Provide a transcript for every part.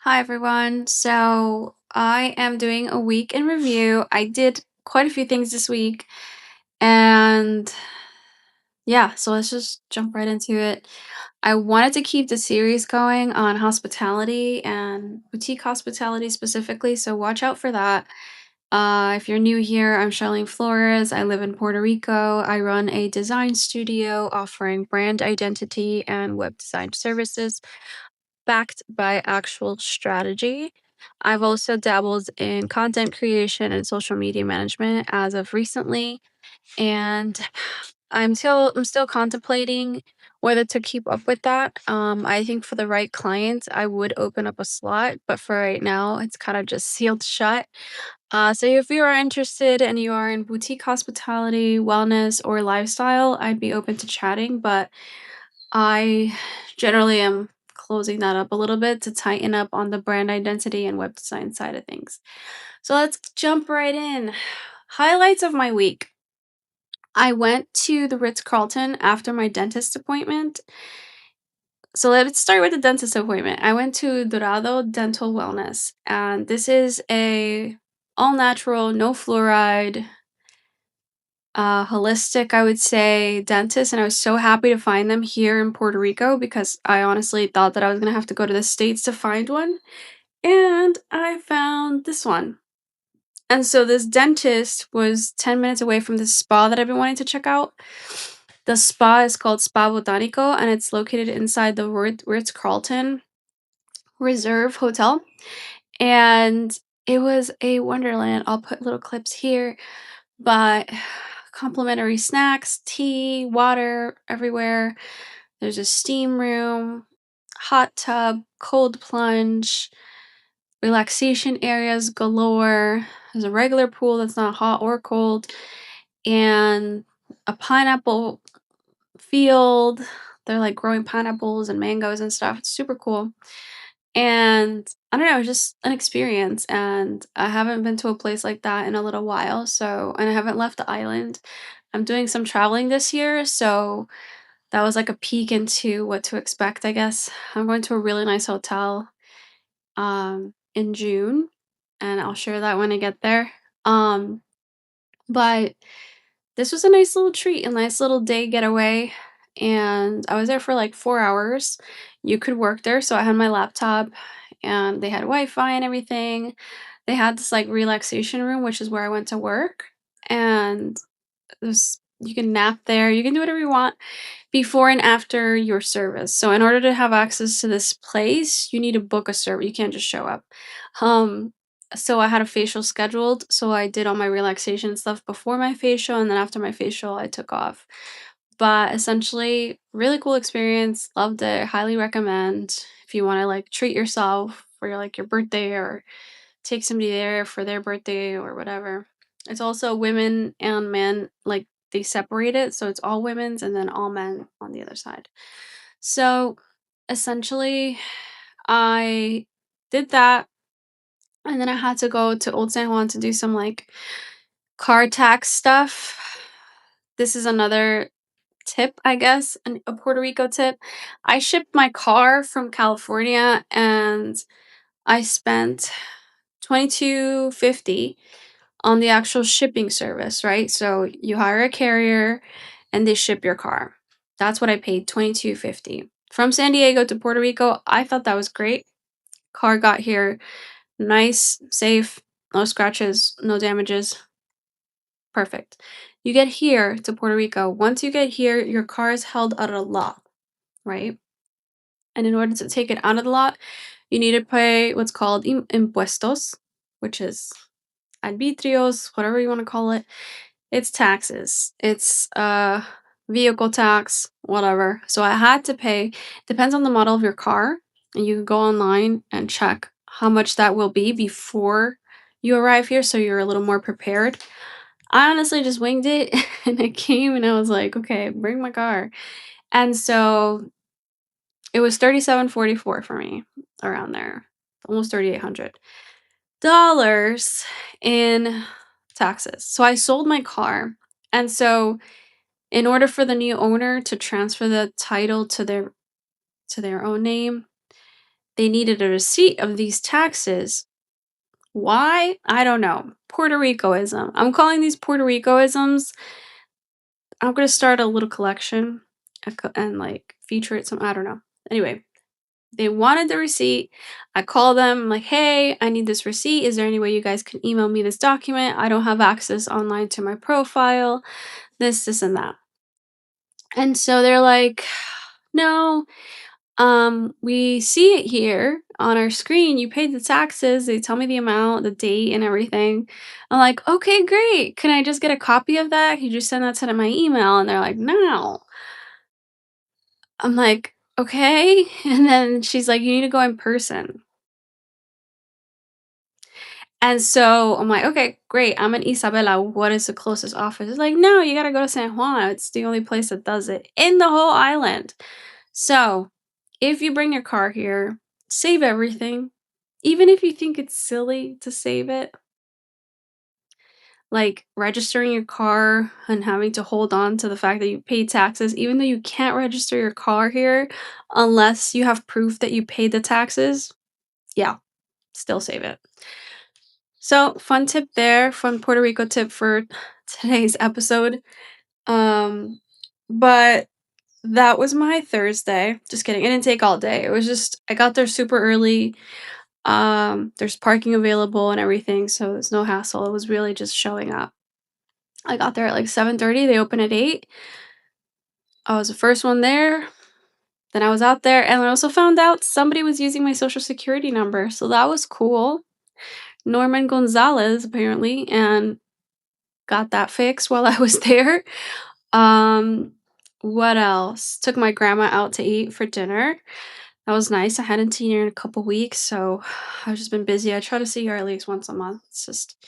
Hi, everyone. So I am doing a week in review. I did quite a few things this week. And yeah, so let's just jump right into it. I wanted to keep the series going on hospitality and boutique hospitality specifically. So watch out for that. If you're new here, I'm Charlene Flores. I live in Puerto Rico. I run a design studio offering brand identity and web design services backed by actual strategy. I've also dabbled in content creation and social media management as of recently, and I'm still contemplating whether to keep up with that. I think for the right client, I would open up a slot, but for right now, it's kind of just sealed shut. So if you are interested and you are in boutique hospitality, wellness, or lifestyle, I'd be open to chatting, but I generally am closing that up a little bit to tighten up on the brand identity and web design side of things. So let's jump right in. Highlights of my week. I went to the Ritz Carlton after my dentist appointment. So let's start with the dentist appointment. I went to Dorado Dental Wellness, and this is a all natural, no fluoride, holistic, I would say, dentist, and I was so happy to find them here in Puerto Rico because I honestly thought that I was gonna have to go to the States to find one, and I found this one. And so this dentist was 10 minutes away from the spa that I've been wanting to check out. The spa is called Spa Botanico, and it's located inside the Ritz-Carlton Reserve Hotel, and it was a wonderland. I'll put little clips here. But complimentary snacks, tea, water everywhere. There's a steam room, hot tub, cold plunge, relaxation areas galore. There's a regular pool that's not hot or cold, and a pineapple field. They're like growing pineapples and mangoes and stuff. It's super cool. And I don't know, it's just an experience, and I haven't been to a place like that in a little while, so and I haven't left the island. I'm doing some traveling this year, so that was like a peek into what to expect, I guess. I'm going to a really nice hotel in June, and I'll share that when I get there. Um but this was a nice little treat, a nice little day getaway, and I was there for like 4 hours. You could work there, so I had my laptop, and they had Wi-Fi and everything. They had this, like, relaxation room, which is where I went to work, and this you can nap there, you can do whatever you want before and after your service. So in order to have access to this place, you need to book a service. You can't just show up. Um, so I had a facial scheduled, so I did all my relaxation stuff before my facial, and then after my facial, I took off. But essentially, really cool experience. Loved it. Highly recommend if you want to like treat yourself for your birthday or take somebody there for their birthday or whatever. It's also women and men, like they separate it, so it's all women's and then all men on the other side. So essentially, I did that, and then I had to go to Old San Juan to do some like car tax stuff. This is another tip, I guess, a Puerto Rico tip. I shipped my car from California, and I spent 22.50 on the actual shipping service, right? So you hire a carrier and they ship your car. That's what I paid, 22.50. From San Diego to Puerto Rico, I thought that was great. Car got here nice, safe, no scratches, no damages. Perfect. You get here to Puerto Rico. Once you get here, your car is held out of the lot, right? And in order to take it out of the lot, you need to pay what's called impuestos, which is arbitrios, whatever you want to call it. It's taxes. It's vehicle tax, whatever. So I had to pay, depends on the model of your car, and you can go online and check how much that will be before you arrive here so you're a little more prepared. I honestly just winged it and I came and I was like, okay, bring my car. And so it was 37.44 for me around there. Almost $3,800 in taxes. So I sold my car. And so in order for the new owner to transfer the title to their own name, they needed a receipt of these taxes. Why? I don't know. Puerto Ricoism. I'm calling these Puerto Ricoisms. I'm gonna start a little collection and like feature it some. I don't know. Anyway, they wanted the receipt. I call them. I'm like, hey, I need this receipt. Is there any way you guys can email me this document? I don't have access online to my profile. This, and that. And so they're like, no, we see it here on our screen. You paid the taxes. They tell me the amount, the date, and everything. I'm like, okay, great. Can I just get a copy of that? Can you just send that to my email? And they're like, no. I'm like, okay. And then she's like, you need to go in person. And so I'm like, okay, great. I'm in Isabela. What is the closest office? It's like, no, you gotta go to San Juan. It's the only place that does it in the whole island. So if you bring your car here, save everything. Even if you think it's silly to save it, like registering your car and having to hold on to the fact that you paid taxes, even though you can't register your car here unless you have proof that you paid the taxes. Yeah, still save it. So, fun tip there, fun Puerto Rico tip for today's episode. But that was my Thursday. Just kidding. It didn't take all day. It was just I got there super early. There's parking available and everything, so there's no hassle. It was really just showing up. I got there at like 7:30. They open at 8. I was the first one there. Then I was out there and I also found out somebody was using my social security number. So that was cool. Norman Gonzalez apparently, and got that fixed while I was there. Um, what else? Took my grandma out to eat for dinner. That was nice. I hadn't seen her in a couple weeks, so I've just been busy. I try to see her at least once a month. It's just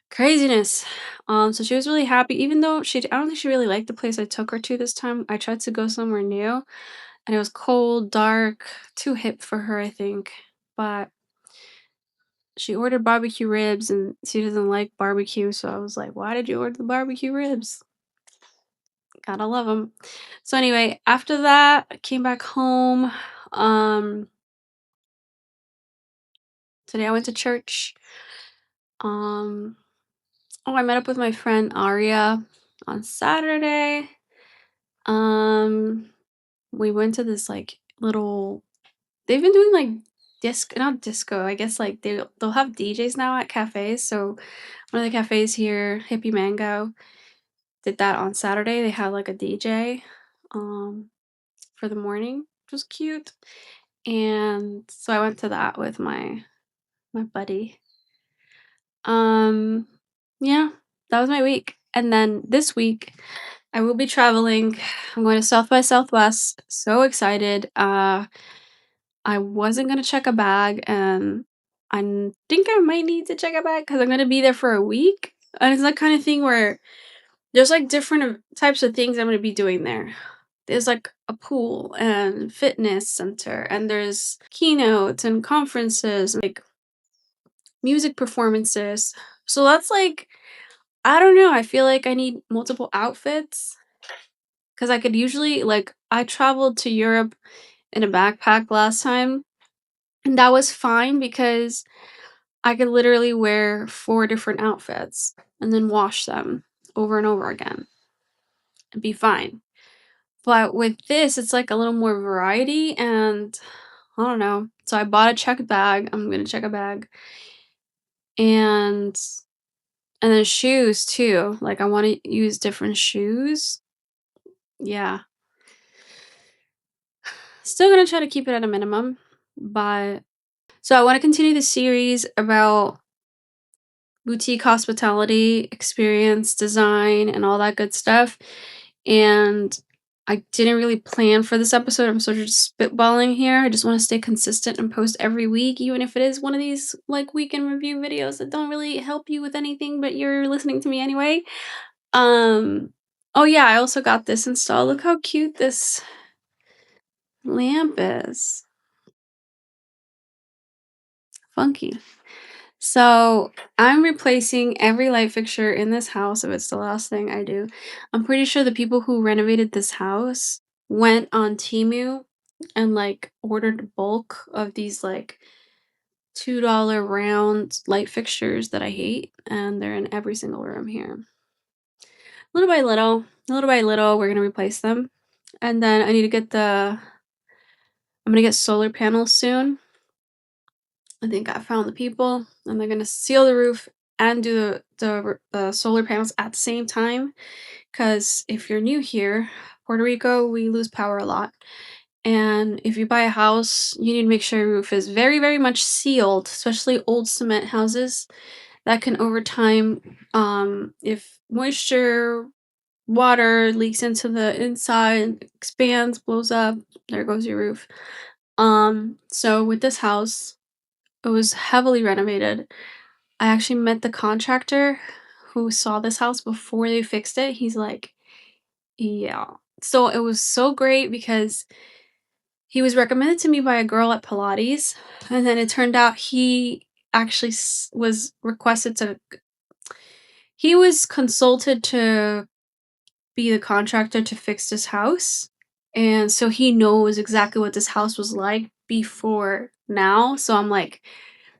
craziness. So she was really happy, even though I don't think she really liked the place I took her to this time. I tried to go somewhere new, and it was cold, dark, too hip for her, I think. But she ordered barbecue ribs, and she doesn't like barbecue, so I was like, "Why did you order the barbecue ribs?" Gotta love them. So anyway, after that, I came back home. Um, Today I went to church. Um, I met up with my friend Aria on Saturday. Um, we went to this like little. They've been doing like disc, not disco. I guess like they'll have DJs now at cafes. So one of the cafes here, Hippie Mango, did that on Saturday. They had like a DJ, um, for the morning, which was cute. And so I went to that with my buddy. Um, yeah, that was my week. And then this week I will be traveling. I'm going to South by Southwest. So excited. I wasn't gonna check a bag, and think I might need to check a bag because I'm gonna be there for a week. And it's that kind of thing where there's like different types of things I'm gonna be doing there. There's like a pool and fitness center, and there's keynotes and conferences, like music performances. So that's like, I don't know. I feel like I need multiple outfits because I could usually, like, I traveled to Europe in a backpack last time, and that was fine because I could literally wear 4 different outfits and then wash them over and over again and be fine. But with this, it's like a little more variety, and I don't know. So I bought a check bag. I'm gonna check a bag. And then shoes too. Like I want to use different shoes. Yeah. Still gonna try to keep it at a minimum, but so I want to continue the series about boutique hospitality, experience, design, and all that good stuff. And I didn't really plan for this episode. I'm sort of just spitballing here. I just want to stay consistent and post every week, even if it is one of these like weekend review videos that don't really help you with anything, but you're listening to me anyway. Um, oh yeah, I also got this installed. Look how cute this lamp is. Funky. So I'm replacing every light fixture in this house if it's the last thing I do. I'm pretty sure the people who renovated this house went on Temu and like ordered a bulk of these like $2 round light fixtures that I hate, and they're in every single room here. Little by little, we're gonna replace them. And then I'm gonna get solar panels soon. I think I found the people, and they're gonna seal the roof and do the solar panels at the same time. Because if you're new here, Puerto Rico, we lose power a lot. And if you buy a house, you need to make sure your roof is very, very much sealed, especially old cement houses that can over time, if moisture, water leaks into the inside, expands, blows up, there goes your roof. So with this house, it was heavily renovated. I actually met the contractor who saw this house before they fixed it. He's like, yeah. So it was so great because he was recommended to me by a girl at Pilates, and then it turned out he actually was requested to, he was consulted to be the contractor to fix this house. And so he knows exactly what this house was like before now. So I'm like,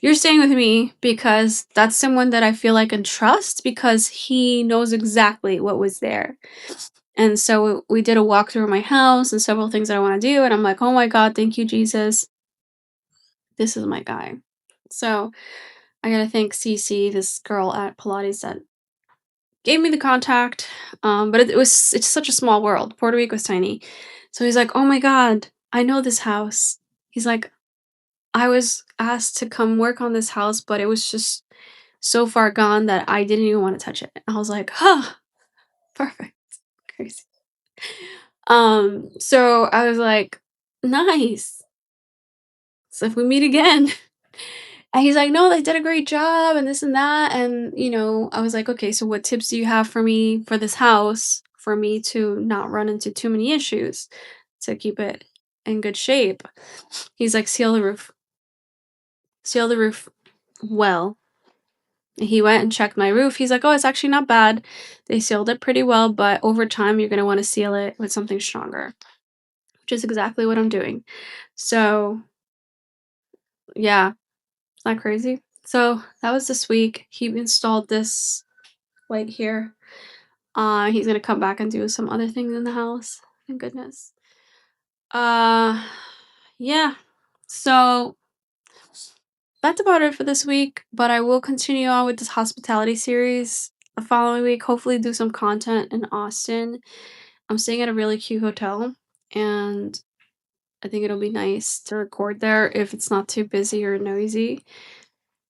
you're staying with me because that's someone that I feel like and trust because he knows exactly what was there. And so we did a walkthrough of my house and several things that I want to do. And I'm like, oh my God, thank you, Jesus. This is my guy. So I gotta thank Cece, this girl at Pilates that gave me the contact. But it's such a small world. Puerto Rico's tiny. So he's like, oh my God, I know this house. He's like, I was asked to come work on this house, but it was just so far gone that I didn't even want to touch it. I was like, huh, perfect. Crazy. So I was like, nice. So if we meet again. And he's like, no, they did a great job and this and that. And, I was like, okay, so what tips do you have for me for this house for me to not run into too many issues to keep it in good shape? He's like, seal the roof well. He went and checked my roof. He's like, oh, it's actually not bad. They sealed it pretty well, but over time, you're going to want to seal it with something stronger, which is exactly what I'm doing. So, yeah, is that crazy? So, that was this week. He installed this light here. He's going to come back and do some other things in the house. Thank goodness. Uh, yeah. So, that's about it for this week, but I will continue on with this hospitality series the following week. Hopefully, do some content in Austin. I'm staying at a really cute hotel, and I think it'll be nice to record there if it's not too busy or noisy.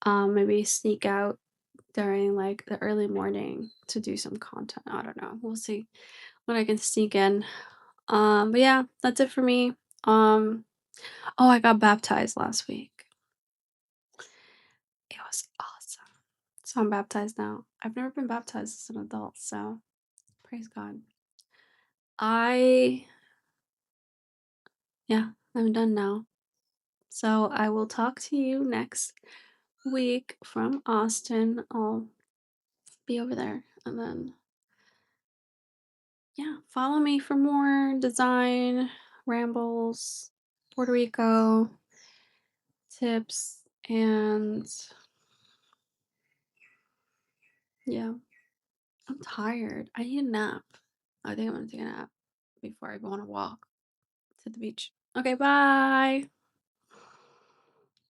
Maybe sneak out during like the early morning to do some content. I don't know. We'll see when I can sneak in. But yeah, that's it for me. Oh, I got baptized last week. It was awesome. So I'm baptized now. I've never been baptized as an adult, so praise God. I Yeah, I'm done now. So I will talk to you next week from Austin. I'll be over there. And then, yeah, follow me for more design, rambles, Puerto Rico tips, and yeah, I'm tired. I need a nap. I think I'm gonna take a nap before I go on a walk to the beach. Okay, bye.